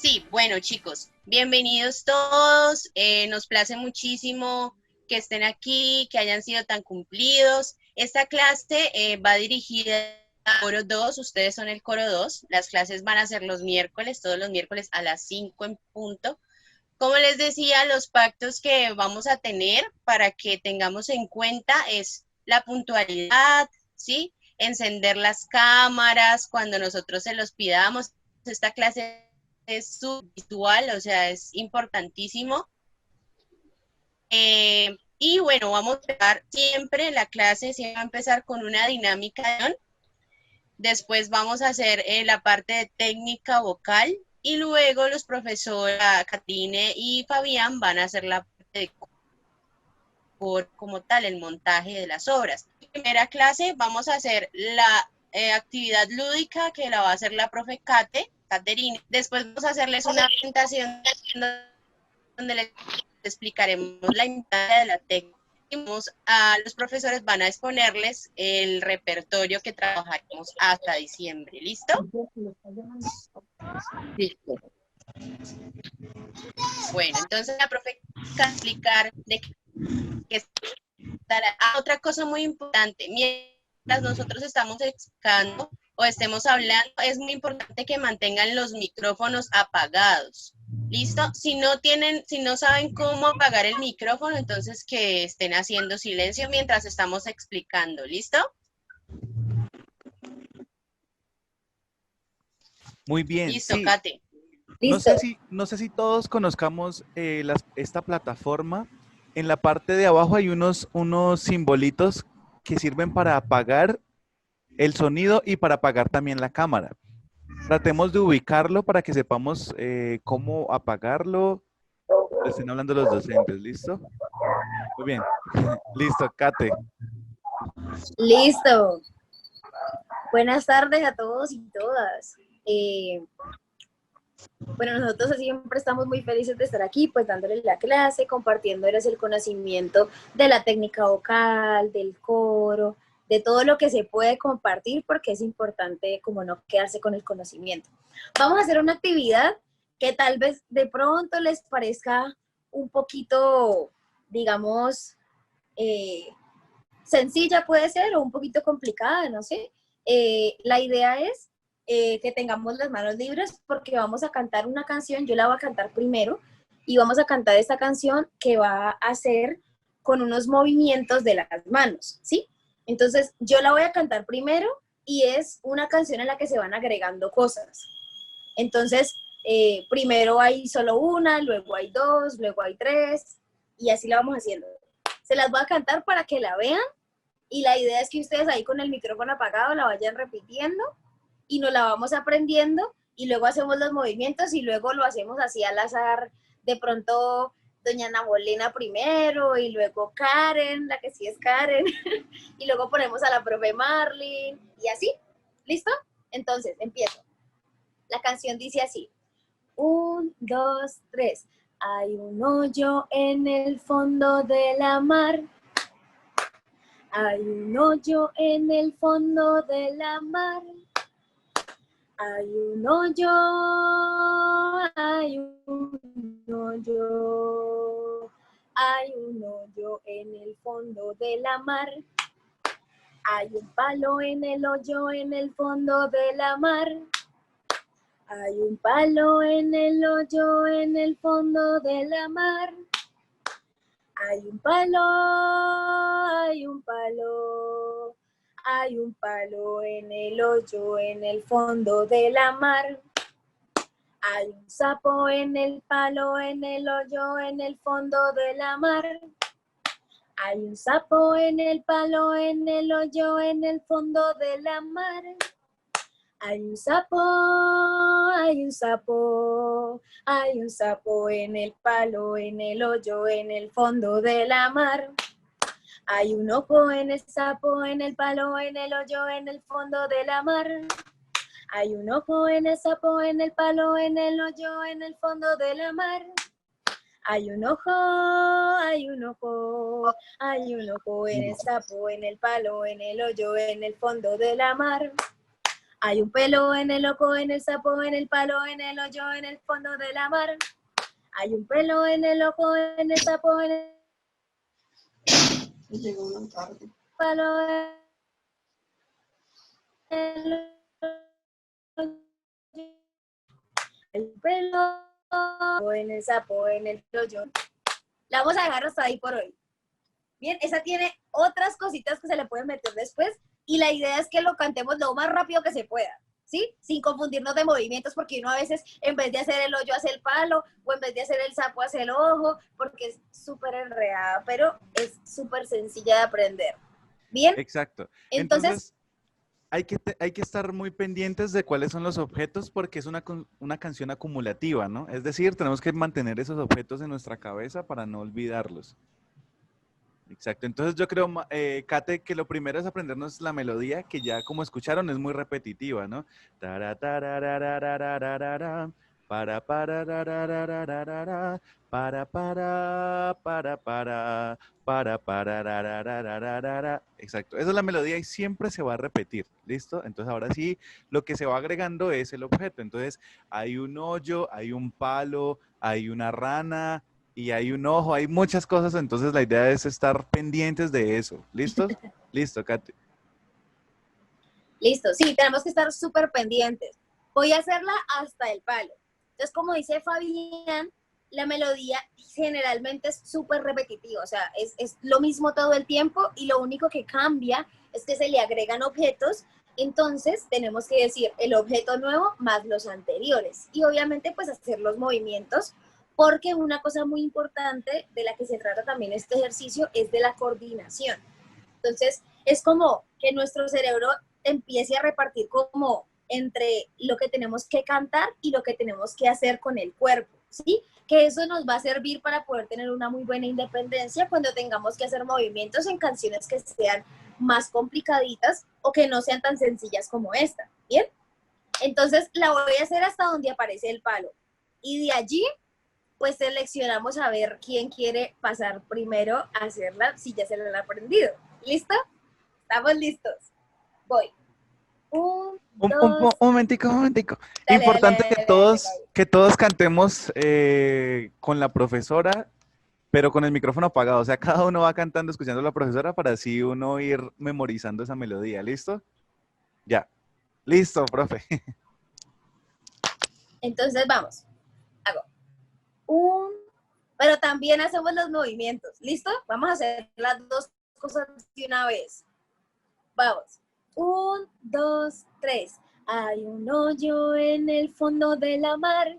Sí, bueno chicos, bienvenidos todos. Nos place muchísimo que estén aquí, que hayan sido tan cumplidos. Esta clase va dirigida al coro 2. Ustedes son el coro 2. Las clases van a ser los miércoles, todos los miércoles a las 5 en punto. Como les decía, los pactos que vamos a tener para que tengamos en cuenta es la puntualidad, ¿sí? Encender las cámaras cuando nosotros se los pidamos. Esta clase es subvisual, o sea, es importantísimo. Y bueno, vamos a empezar siempre la clase, siempre va a empezar con una dinámica. Después vamos a hacer la parte de técnica vocal y luego los profesores Catine y Fabián van a hacer la parte de como tal, el montaje de las obras. En primera clase vamos a hacer la actividad lúdica que la va a hacer la profe Caterine. Después vamos a hacerles una presentación donde les explicaremos la importancia de la técnica. A los profesores van a exponerles el repertorio que trabajaremos hasta diciembre. ¿Listo? Listo. Bueno, entonces la profe va a explicar de qué estará. Otra cosa muy importante, mientras nosotros estamos explicando o estemos hablando, es muy importante que mantengan los micrófonos apagados. ¿Listo? Si no saben cómo apagar el micrófono, entonces que estén haciendo silencio mientras estamos explicando. ¿Listo? Muy bien, Listo, sí. Kate. Listo. No sé si todos conozcamos esta plataforma. En la parte de abajo hay unos simbolitos que sirven para apagar el sonido y para apagar también la cámara. Tratemos de ubicarlo para que sepamos cómo apagarlo. Estén hablando los docentes, ¿listo? Muy bien. Listo, Kate. Listo. Buenas tardes a todos y todas. Bueno, nosotros siempre estamos muy felices de estar aquí, pues dándoles la clase, compartiéndoles el conocimiento de la técnica vocal, del coro, de todo lo que se puede compartir, porque es importante como no quedarse con el conocimiento. Vamos a hacer una actividad que tal vez de pronto les parezca un poquito, digamos, sencilla puede ser o un poquito complicada, no sé. La idea es que tengamos las manos libres porque vamos a cantar una canción, yo la voy a cantar primero y vamos a cantar esta canción que va a ser con unos movimientos de las manos, ¿sí? Entonces yo la voy a cantar primero y es una canción en la que se van agregando cosas. Entonces, primero hay solo una, luego hay dos, luego hay tres y así la vamos haciendo. Se las voy a cantar para que la vean y la idea es que ustedes ahí con el micrófono apagado la vayan repitiendo y nos la vamos aprendiendo y luego hacemos los movimientos y luego lo hacemos así al azar, de pronto doña Ana Bolena primero y luego Karen, la que sí es Karen, y luego ponemos a la profe Marlene y así, ¿listo? Entonces, empiezo. La canción dice así, 1, 2, 3, hay un hoyo en el fondo de la mar. Hay un hoyo en el fondo de la mar. Hay un hoyo, hay un hoyo, hay un hoyo en el fondo de la mar. Hay un palo en el hoyo en el fondo de la mar. Hay un palo en el hoyo en el fondo de la mar. Hay un palo, hay un palo, hay un palo en el hoyo en el fondo de la mar. Hay un sapo en el palo, en el hoyo en el fondo de la mar. Hay un sapo en el palo, en el hoyo en el fondo de la mar. Hay un sapo, hay un sapo, hay un sapo en el palo, en el hoyo, en el fondo de la mar. Hay un ojo en el sapo, en el palo, en el hoyo, en el fondo de la mar. Hay un ojo en el sapo, en el palo, en el hoyo, en el fondo de la mar. Hay un ojo, hay un ojo, hay un ojo en el sapo, en el palo, en el hoyo, en el fondo de la mar. Hay un pelo en el ojo, en el sapo, en el palo, en el hoyo, en el fondo de la mar. Hay un pelo en el ojo, en el sapo, en el Llegó una tarde. palo, en el hoyo, el pelo en el sapo, en el hoyo. La vamos a dejar hasta ahí por hoy. Bien, esa tiene otras cositas que se le pueden meter después y la idea es que lo cantemos lo más rápido que se pueda, ¿sí? Sin confundirnos de movimientos porque uno a veces en vez de hacer el hoyo hace el palo o en vez de hacer el sapo hace el ojo porque es súper enredada, pero es súper sencilla de aprender. ¿Bien? Exacto. Entonces Hay que estar muy pendientes de cuáles son los objetos porque es una canción acumulativa, ¿no? Es decir, tenemos que mantener esos objetos en nuestra cabeza para no olvidarlos. Exacto. Entonces yo creo, Kate, que lo primero es aprendernos la melodía, que ya como escucharon es muy repetitiva, ¿no? Tara, tararararararara, pararararararara, pararararararara. Exacto. Esa es la melodía y siempre se va a repetir. ¿Listo? Entonces ahora sí, lo que se va agregando es el objeto. Entonces hay un hoyo, hay un palo, hay una rana, y hay un ojo, hay muchas cosas, entonces la idea es estar pendientes de eso. ¿Listos? Listo, Katy. listo, sí, tenemos que estar súper pendientes. Voy a hacerla hasta el palo. Entonces, como dice Fabián, la melodía generalmente es súper repetitiva, o sea, es lo mismo todo el tiempo y lo único que cambia es que se le agregan objetos, entonces tenemos que decir el objeto nuevo más los anteriores y obviamente pues hacer los movimientos porque una cosa muy importante de la que se trata también este ejercicio es de la coordinación. Entonces, es como que nuestro cerebro empiece a repartir como entre lo que tenemos que cantar y lo que tenemos que hacer con el cuerpo, ¿sí? Que eso nos va a servir para poder tener una muy buena independencia cuando tengamos que hacer movimientos en canciones que sean más complicaditas o que no sean tan sencillas como esta, ¿bien? Entonces, la voy a hacer hasta donde aparece el palo. Y de allí pues seleccionamos a ver quién quiere pasar primero a hacerla, si ya se lo han aprendido. ¿Listo? ¿Estamos listos? Voy. Un, dos. Un momentico. Dale, Importante dale, dale, dale. que todos cantemos con la profesora, pero con el micrófono apagado. O sea, cada uno va cantando, escuchando a la profesora para así uno ir memorizando esa melodía. ¿Listo? Ya. Listo, profe. Entonces vamos. Hago un, pero también hacemos los movimientos. ¿Listo? Vamos a hacer las dos cosas de una vez. Vamos. 1, 2, 3. Hay un hoyo en el fondo de la mar.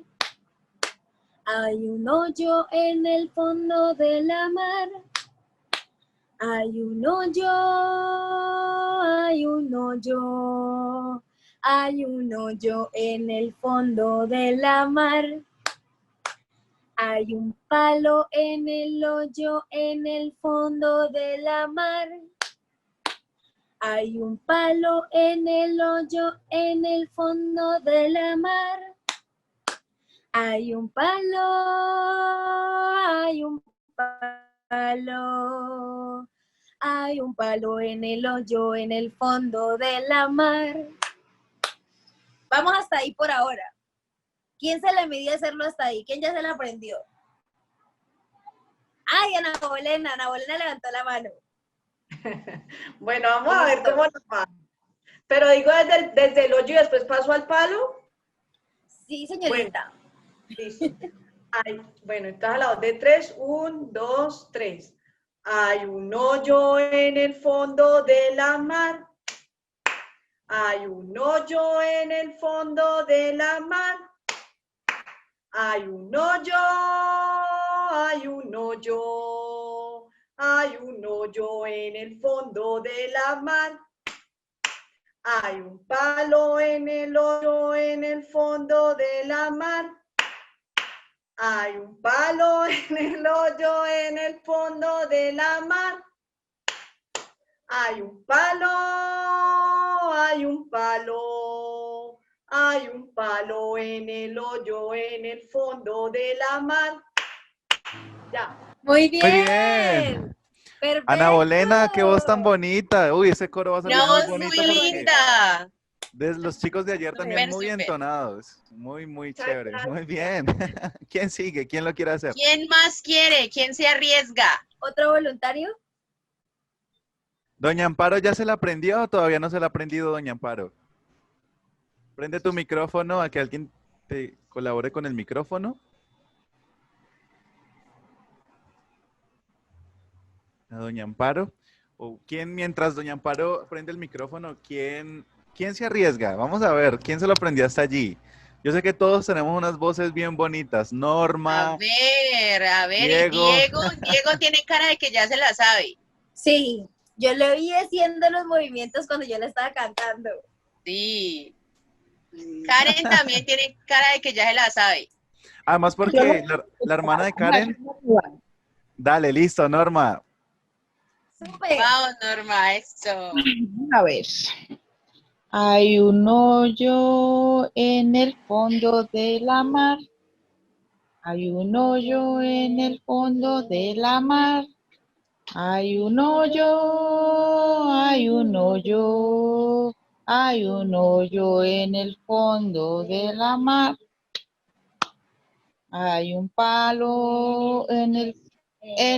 Hay un hoyo en el fondo de la mar. Hay un hoyo, hay un hoyo. Hay un hoyo en el fondo de la mar. Hay un palo en el hoyo en el fondo de la mar. Hay un palo en el hoyo en el fondo de la mar. Hay un palo, hay un palo. Hay un palo en el hoyo en el fondo de la mar. Vamos hasta ahí por ahora. ¿Quién se le midió hacerlo hasta ahí? ¿Quién ya se lo aprendió? ¡Ay, Ana Bolena! Ana Bolena levantó la mano. Bueno, vamos a ver cómo nos va. Pero digo desde el hoyo y después paso al palo. Sí, señorita. Bueno, listo. Bueno, entonces a la 2 de 3, 1, 2, 3. Hay un hoyo en el fondo de la mar. Hay un hoyo en el fondo de la mar. Hay un hoyo, hay un hoyo. Hay un hoyo en el fondo de la mar. Hay un palo en el hoyo en el fondo de la mar. Hay un palo en el hoyo en el fondo de la mar. Hay un palo, hay un palo. Hay un palo en el hoyo en el fondo de la mar. Ya. Muy bien. Muy bien. Perfecto. Ana Bolena, qué voz tan bonita. Uy, ese coro va a salir Una muy voz bonito muy porque linda. Los chicos de ayer también Súper, muy súper. entonados. Muy, muy Muchas chévere. gracias. Muy bien. ¿Quién sigue? ¿Quién lo quiere hacer? ¿Quién más quiere? ¿Quién se arriesga? ¿Otro voluntario? ¿Doña Amparo ya se la aprendió o todavía no se la ha aprendido, Doña Amparo? Prende tu micrófono a que alguien te colabore con el micrófono. A Doña Amparo. ¿O quién, mientras Doña Amparo prende el micrófono, quién se arriesga? Vamos a ver, ¿quién se lo aprendió hasta allí? Yo sé que todos tenemos unas voces bien bonitas. Norma, A ver, y Diego. Diego tiene cara de que ya se la sabe. Sí, yo le vi haciendo los movimientos cuando yo le estaba cantando. Sí. Karen también tiene cara de que ya se la sabe. Además porque la hermana de Karen. Dale, listo, Norma. Súper. Vamos, Norma, eso. A ver. Hay un hoyo en el fondo de la mar. Hay un hoyo en el fondo de la mar. Hay un hoyo, hay un hoyo, hay un hoyo en el fondo de la mar. Hay un palo en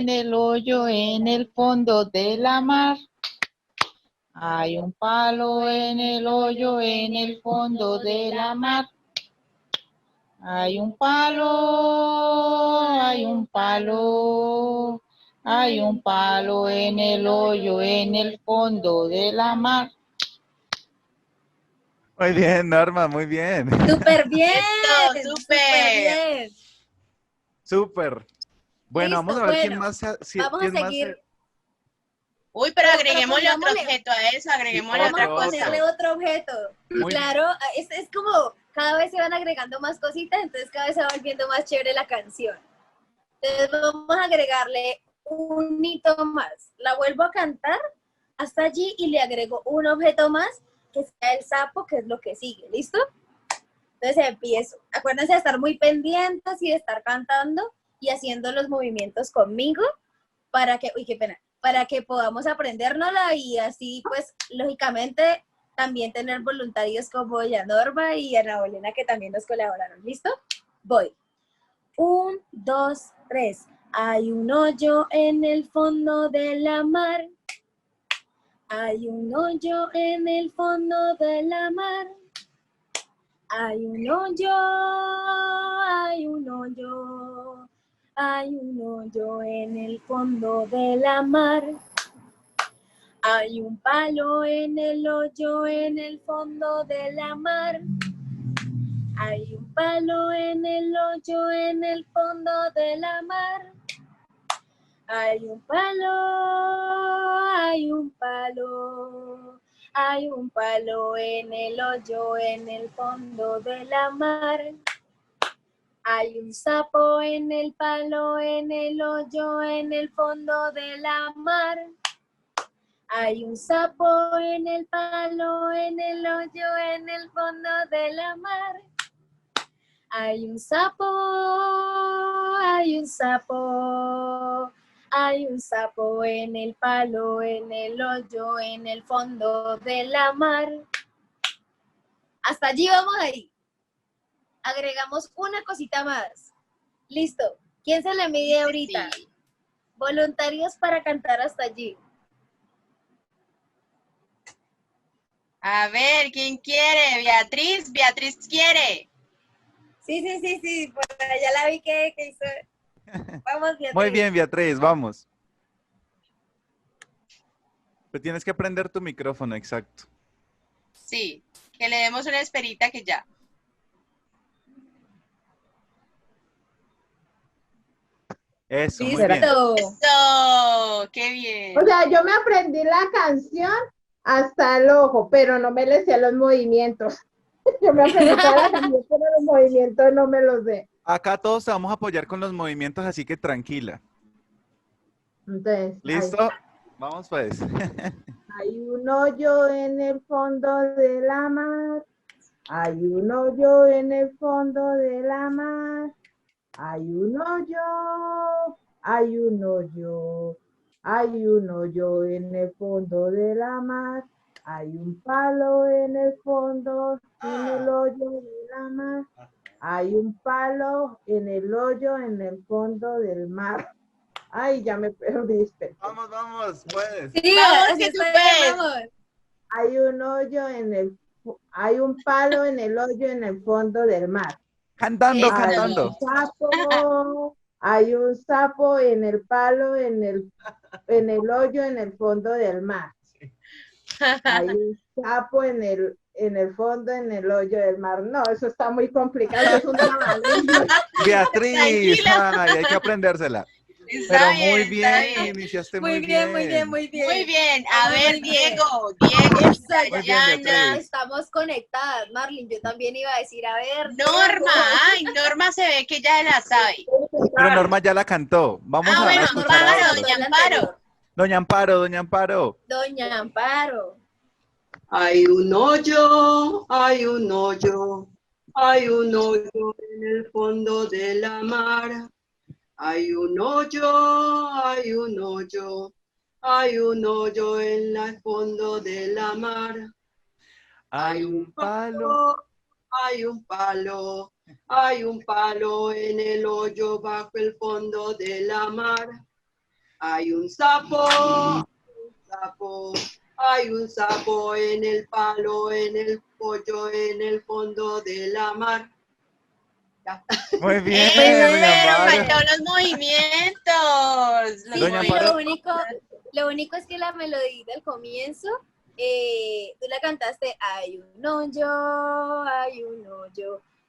el hoyo en el fondo de la mar. Hay un palo en el hoyo en el fondo de la mar. Hay un palo, hay un palo, hay un palo en el hoyo en el fondo de la mar. Muy bien, Norma, muy bien. Súper bien. Eso, Súper súper. bien. Súper. Bueno, Listo, vamos a ver quién bueno, más vamos a seguir. Uy, pero Pero agreguémosle otro pongámosle- objeto a eso, agreguémosle Vamos otra a cosa. ponerle otro objeto. Muy Claro, es como cada vez se van agregando más cositas, entonces cada vez se va volviendo más chévere la canción. Entonces vamos a agregarle un hito más. La vuelvo a cantar hasta allí y le agrego un objeto más que sea el sapo, que es lo que sigue. ¿Listo? Entonces empiezo. Acuérdense de estar muy pendientes y de estar cantando y haciendo los movimientos conmigo para que, uy, qué pena, para que podamos aprendérnosla y así, pues, lógicamente, también tener voluntarios como ya Norma y Ana Bolena que también nos colaboraron. ¿Listo? Voy. 1, 2, 3. Hay un hoyo en el fondo de la mar. Hay un hoyo en el fondo de la mar. Hay un hoyo, hay un hoyo, hay un hoyo en el fondo de la mar. Hay un palo en el hoyo en el fondo de la mar. Hay un palo en el hoyo en el fondo de la mar. Hay un palo, hay un palo, hay un palo en el hoyo en el fondo de la mar. Hay un sapo en el palo en el hoyo en el fondo de la mar. Hay un sapo en el palo en el hoyo en el fondo de la mar. Hay un sapo, hay un sapo, hay un sapo en el palo, en el hoyo, en el fondo de la mar. Hasta allí vamos ahí. Agregamos una cosita más. Listo. ¿Quién se le mide ahorita? Sí. Voluntarios para cantar hasta allí. A ver, ¿quién quiere? Beatriz, Beatriz quiere. Sí, por allá la vi que hizo. Vamos, Beatriz. Muy bien, Beatriz, vamos. Pero tienes que prender tu micrófono, exacto. Sí, que le demos una esperita que ya. Eso, muy bien. Listo. Eso, qué bien. O sea, yo me aprendí la canción hasta el ojo, pero no me le sé los movimientos. Yo me aprendí toda la canción, pero los movimientos no me los sé. Acá todos te vamos a apoyar con los movimientos, así que tranquila. Entonces, ¿Listo? Vamos pues. hay un hoyo en el fondo de la mar. Hay un hoyo en el fondo de la mar. Hay un hoyo, hay un hoyo, hay un hoyo en el fondo de la mar. Hay un palo en el fondo fondo, en el hoyo de la mar. Hay un palo en el hoyo en el fondo del mar. Ay, ya me perdí. Espera. Vamos, vamos, puedes. Sí, Vamos, así que tú está puedes. bien, vamos. Hay un hoyo en el, hay un palo en el hoyo en el fondo del mar. Cantando, Eso. Hay cantando. un sapo, hay un sapo en el palo, en el hoyo en el fondo del mar. Hay un sapo en el fondo, en el hoyo del mar. No, eso está muy complicado, eso es un trabalenguas. Beatriz, Tranquila. ay, hay que aprendérsela. Está Pero bien, muy está bien, iniciaste muy bien. Muy bien, muy bien. Muy bien. A Muy ver, bien. Diego, Eso, Muy bien, Dayana, Beatriz. estamos conectadas, Marlin. Yo también iba a decir, a ver. Norma. Ay, Norma se ve que ya la sabe. Pero Norma ya la cantó. Vamos Ah, a bueno, escuchar Norma a la Amparo, otros. cantó doña en la Amparo. anterior. Doña Amparo, doña Amparo. Doña Amparo. Hay un hoyo, hay un hoyo, hay un hoyo en el fondo de la mar. Hay un hoyo, hay un hoyo, hay un hoyo en el fondo de la mar. Hay un palo. Hay un palo, hay un palo en el hoyo bajo el fondo de la mar. Hay un sapo, hay un sapo en el palo, en el pollo, en el fondo de la mar. Ya. Muy bien, Pero doña Amparo. faltó los movimientos. Los Sí, Doña movimientos. Amparo. lo único es que la melodía del comienzo, tú la cantaste, hay un hoyo,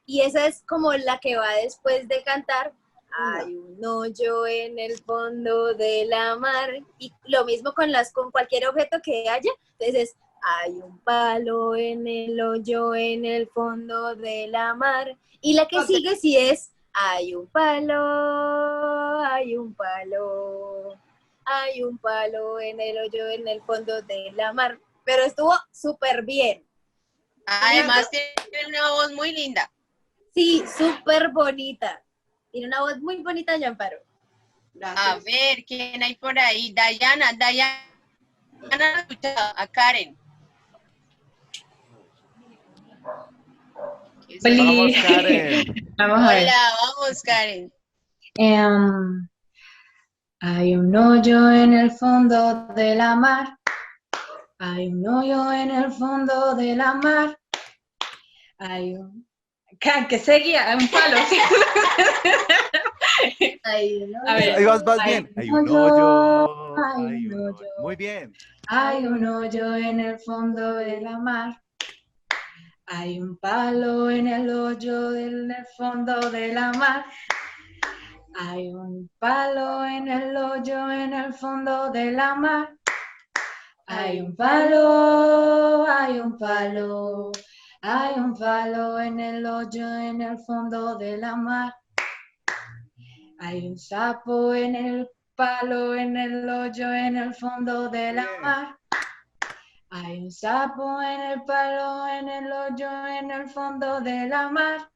y esa es como la que va después de cantar, hay un hoyo en el fondo de la mar, y lo mismo con cualquier objeto que haya, entonces hay un palo en el hoyo en el fondo de la mar, y la que sigue sí es, hay un palo, hay un palo. Hay un palo en el hoyo en el fondo de la mar. Pero estuvo súper bien. Además tiene una voz muy linda. Sí, súper bonita. Tiene una voz muy bonita, doña Amparo. A ver, ¿quién hay por ahí? Dayana ha escuchado a Karen. ¿Qué es eso? Vamos, Karen. Vamos a ver. Hola, vamos, Karen. Hay un hoyo en el fondo de la mar. Hay un hoyo en el fondo de la mar. Hay un... Que seguía, un palo. Sí. Hay un A ver. Ahí vas Hay bien. un Hay un hoyo, hoyo. hay Hay un un hoyo. hoyo. Muy bien. Hay un hoyo en el fondo de la mar. Hay un palo en el hoyo en el fondo de la mar. Hay un palo en el hoyo en el fondo de la mar. Hay un palo, hay un palo. Hay un palo en el hoyo en el fondo de la mar. Hay un sapo en el palo en el hoyo en el fondo de la mar. Hay un sapo en el palo en el hoyo en el fondo de la mar.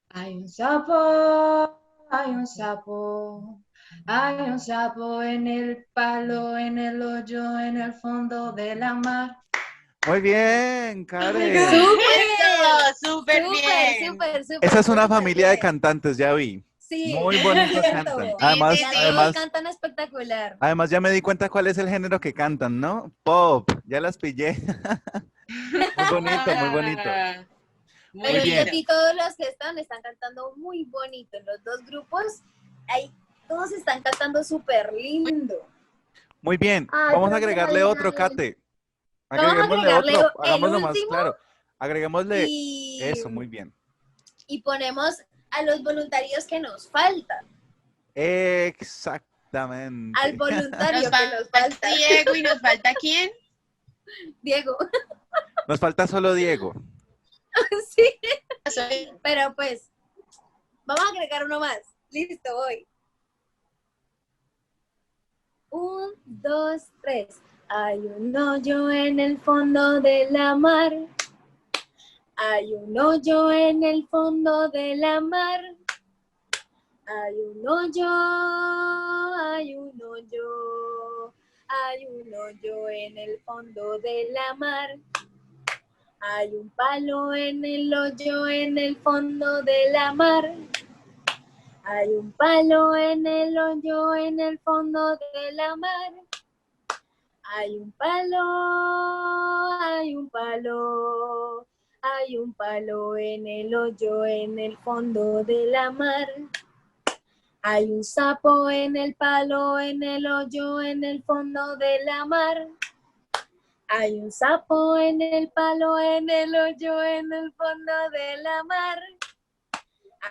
Hay un sapo, hay un sapo. Hay un sapo en el palo en el hoyo en el fondo de la mar. Muy bien, Karen. Eso, súper bien. Súper. Esa es una súper familia de bien. cantantes, ya vi. Sí. Muy bonitos cierto. cantan. Sí, Además, sí, sí. además, Cantan espectacular. además ya me di cuenta cuál es el género que cantan, ¿no? Pop, ya las pillé. Muy bonito, muy bonito. Muy Pero bien. y todos los que están cantando muy bonito. En los dos grupos, todos están cantando súper lindo. Muy bien. Ay, Vamos a pero agregarle ay, otro, ay. Kate. Vamos a Agreguémosle agregarle otro. el Hagámoslo más último claro. Agreguémosle y, eso, muy bien. y ponemos a los voluntarios que nos faltan. Exactamente. Al voluntario Nos que nos falta falta. Diego y nos falta ¿quién? Diego. Nos falta solo Diego. Sí, Soy- pero pues, vamos a agregar uno más. Listo, voy. 1, 2, 3. Hay un hoyo en el fondo de la mar. Hay un hoyo en el fondo de la mar. Hay un hoyo, hay un hoyo, hay un hoyo en el fondo de la mar. Hay un palo en el hoyo en el fondo de la mar. Hay un palo en el hoyo en el fondo de la mar. Hay un palo, hay un palo, hay un palo en el hoyo en el fondo de la mar. Hay un sapo en el palo en el hoyo en el fondo de la mar. Hay un sapo en el palo en el hoyo en el fondo de la mar.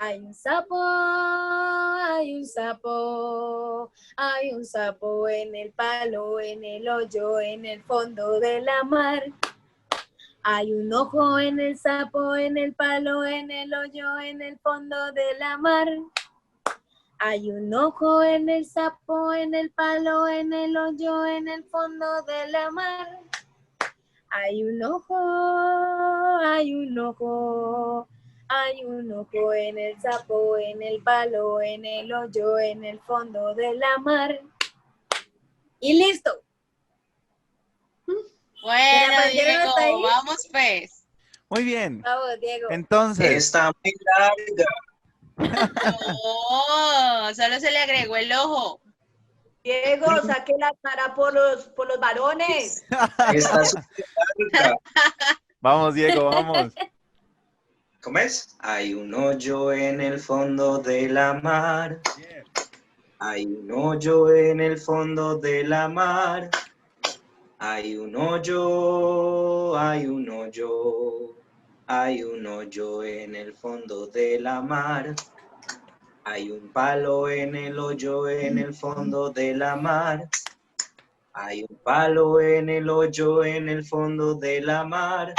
Hay un sapo, hay un sapo, hay un sapo en el palo, en el hoyo, en el fondo de la mar. Hay un ojo en el sapo, en el palo, en el hoyo, en el fondo de la mar. Hay un ojo en el sapo, en el palo, en el hoyo, en el fondo de la mar. Hay un ojo, hay un ojo. Hay un ojo en el sapo, en el palo, en el hoyo, en el fondo de la mar. Y listo. Bueno, aprendieron Diego, hasta ahí? vamos pues. Muy bien. Vamos, Diego. Entonces, Está muy larga. No, solo se le agregó el ojo. Diego, saque la cara por los varones. Está súper larga. vamos, Diego, vamos. ¿Cómo es? Hay un hoyo en el fondo de la mar. Hay un hoyo en el fondo de la mar. Hay un hoyo, hay un hoyo. Hay un hoyo en el fondo de la mar. Hay un palo en el hoyo en el fondo de la mar. Hay un palo en el hoyo en el fondo de la mar.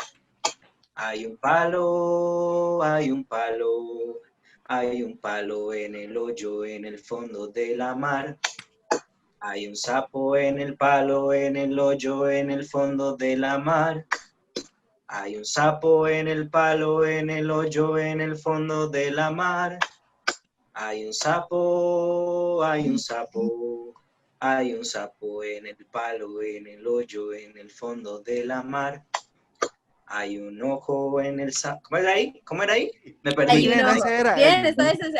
Hay un palo, hay un palo. Hay un palo en el hoyo en el fondo de la mar. Hay un sapo en el palo, en el hoyo, en el fondo de la mar. Hay un sapo en el palo, en el hoyo, en el fondo de la mar. Hay un sapo, hay un sapo. Hay un sapo en el palo, en el hoyo, en el fondo de la mar. Hay un ojo en el sapo. ¿Cómo era ahí? ¿Cómo era ahí? Me Hay perdí. un Bien, ojo. ese era. Bien, esta vez es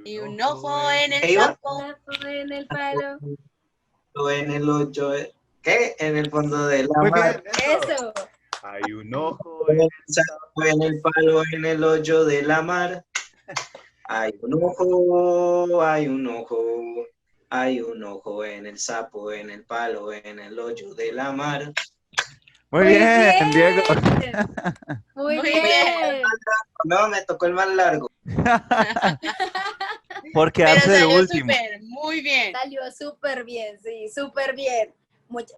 Y un ojo en el ¿Qué iba? sapo. sapo en el palo. En el hoyo. ¿Qué? En el fondo de la Muy mar. bien, eso. Eso. Hay un ojo En el sapo, en el palo, en el hoyo de la mar. Hay un ojo, hay un ojo. Hay un ojo en el sapo, en el palo, en el hoyo de la mar. Muy bien, Diego. Muy Muy bien. No, me tocó el más largo. Por Pero quedarse de salió último. súper, muy bien. Salió súper bien, sí, súper bien.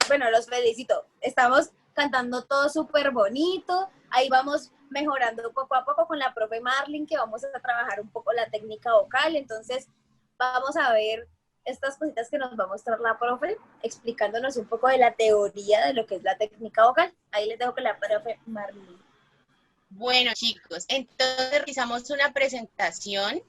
Bueno, los felicito. Estamos cantando todo súper bonito. Ahí vamos mejorando poco a poco con la profe Marlin, que vamos a trabajar un poco la técnica vocal. Entonces, vamos a ver estas cositas que nos va a mostrar la profe, explicándonos un poco de la teoría de lo que es la técnica vocal. Ahí les dejo con la profe Marlin. Bueno, chicos, entonces realizamos una presentación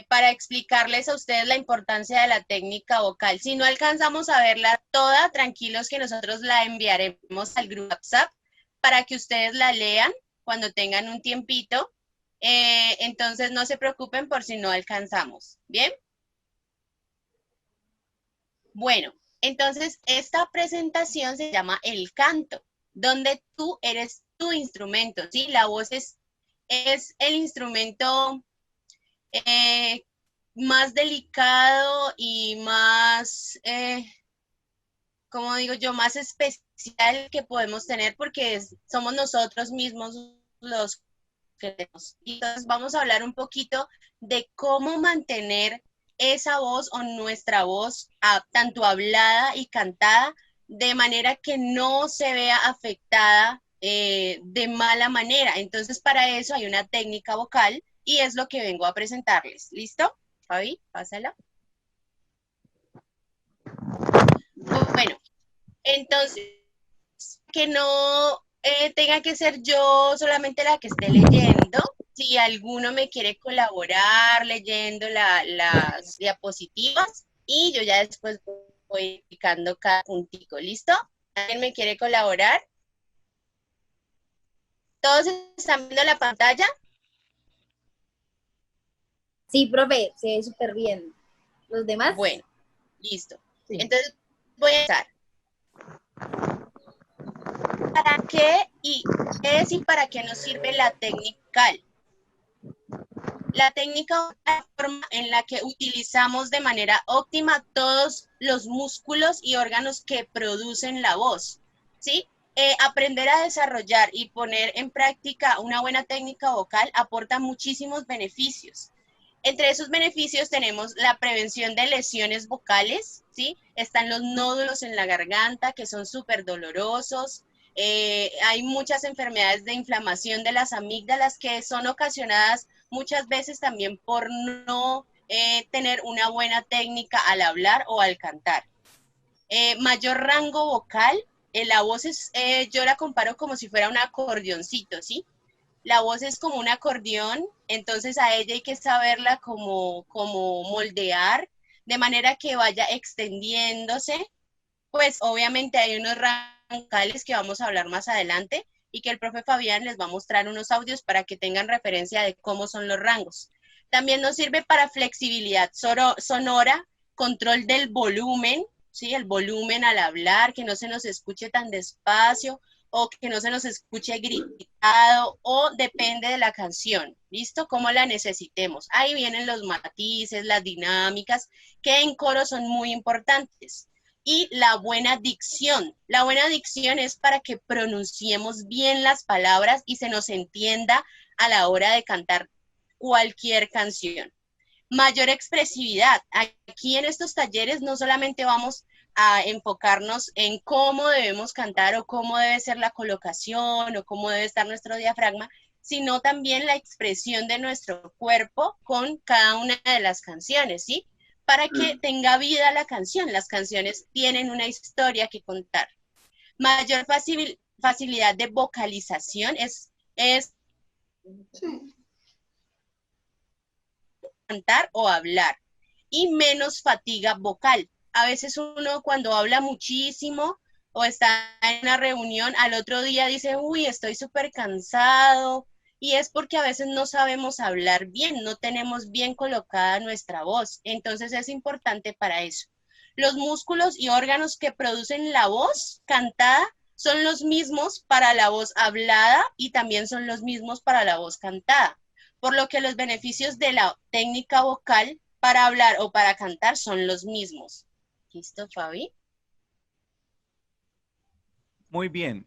para explicarles a ustedes la importancia de la técnica vocal. Si no alcanzamos a verla toda, tranquilos que nosotros la enviaremos al grupo WhatsApp para que ustedes la lean cuando tengan un tiempito. Entonces no se preocupen por si no alcanzamos. ¿Bien? Bueno, entonces esta presentación se llama el canto, donde tú eres tu instrumento, ¿sí? La voz es el instrumento más delicado y más, como digo yo, más especial que podemos tener porque somos nosotros mismos los que tenemos. Entonces vamos a hablar un poquito de cómo mantener esa voz o nuestra voz, tanto hablada y cantada, de manera que no se vea afectada de mala manera. Entonces para eso hay una técnica vocal y es lo que vengo a presentarles. ¿Listo? Fabi, pásala. Bueno, entonces, que no tenga que ser yo solamente la que esté leyendo. Si alguno me quiere colaborar leyendo las diapositivas y yo ya después voy explicando cada puntico. ¿Listo? ¿Alguien me quiere colaborar? ¿Todos están viendo la pantalla? Sí, profe, se ve súper bien. ¿Los demás? Bueno, listo. Sí. Entonces voy a empezar. ¿Para qué es y para qué nos sirve la técnica vocal? La técnica vocal es la forma en la que utilizamos de manera óptima todos los músculos y órganos que producen la voz, ¿sí? Aprender a desarrollar y poner en práctica una buena técnica vocal aporta muchísimos beneficios. Entre esos beneficios tenemos la prevención de lesiones vocales, ¿sí? Están los nódulos en la garganta que son súper dolorosos. Hay muchas enfermedades de inflamación de las amígdalas que son ocasionadas muchas veces también por no tener una buena técnica al hablar o al cantar. Mayor rango vocal, la voz es, yo la comparo como si fuera un acordeoncito, ¿sí? La voz es como un acordeón, entonces a ella hay que saberla como moldear, de manera que vaya extendiéndose. Pues obviamente hay unos rangos vocales que vamos a hablar más adelante y que el profe Fabián les va a mostrar unos audios para que tengan referencia de cómo son los rangos. También nos sirve para flexibilidad sonora, control del volumen, ¿sí? El volumen al hablar, que no se nos escuche tan despacio o que no se nos escuche gritado, o depende de la canción, ¿listo? Cómo la necesitemos. Ahí vienen los matices, las dinámicas, que en coro son muy importantes. Y la buena dicción. La buena dicción es para que pronunciemos bien las palabras y se nos entienda a la hora de cantar cualquier canción. Mayor expresividad. Aquí en estos talleres no solamente vamos a enfocarnos en cómo debemos cantar o cómo debe ser la colocación o cómo debe estar nuestro diafragma, sino también la expresión de nuestro cuerpo con cada una de las canciones, ¿sí? Para que tenga vida la canción. Las canciones tienen una historia que contar. Mayor facilidad de vocalización es Sí. cantar o hablar. Y menos fatiga vocal. A veces uno cuando habla muchísimo o está en una reunión, al otro día dice, uy, estoy súper cansado. Y es porque a veces no sabemos hablar bien, no tenemos bien colocada nuestra voz. Entonces es importante para eso. Los músculos y órganos que producen la voz cantada son los mismos para la voz hablada y también son los mismos para la voz cantada. Por lo que los beneficios de la técnica vocal para hablar o para cantar son los mismos. ¿Listo, Fabi? Muy bien.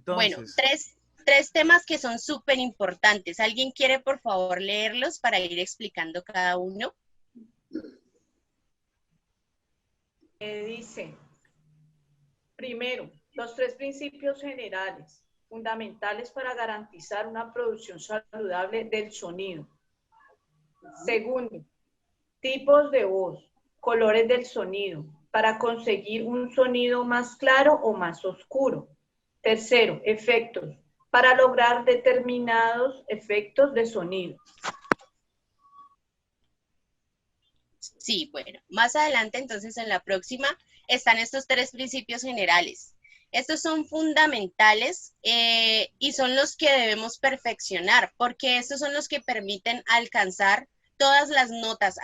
Bueno, Entonces, tres temas que son súper importantes. ¿Alguien quiere, por favor, leerlos para ir explicando cada uno? Dice, primero, los 3 principios generales, fundamentales para garantizar una producción saludable del sonido. Segundo, tipos de voz, colores del sonido, para conseguir un sonido más claro o más oscuro. Tercero, efectos, para lograr determinados efectos de sonido. Sí, bueno, más adelante entonces en la próxima están estos 3 principios generales. Estos son fundamentales y son los que debemos perfeccionar, porque estos son los que permiten alcanzar todas las notas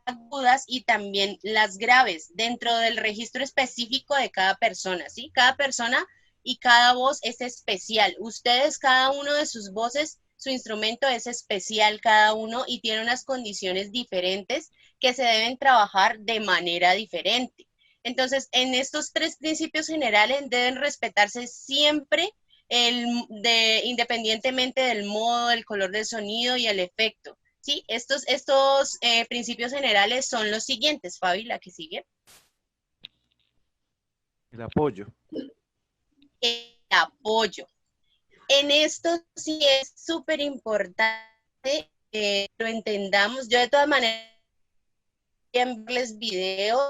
agudas y también las graves dentro del registro específico de cada persona, ¿sí? Cada persona y cada voz es especial. Ustedes, cada uno de sus voces, su instrumento es especial cada uno y tiene unas condiciones diferentes que se deben trabajar de manera diferente. Entonces, en estos 3 principios generales deben respetarse siempre independientemente del modo, el color del sonido y el efecto. ¿Sí? Estos principios generales son los siguientes. Fabi, la que sigue. el apoyo. El apoyo. En esto sí es súper importante que lo entendamos. Yo de todas maneras voy a enviarles videos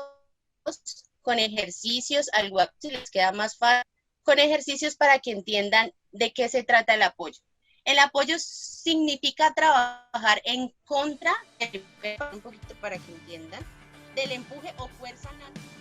con ejercicios al WhatsApp si les queda más fácil, con ejercicios para que entiendan de qué se trata el apoyo. El apoyo significa trabajar en contra, un poquito para que entiendan, del empuje o fuerza natural.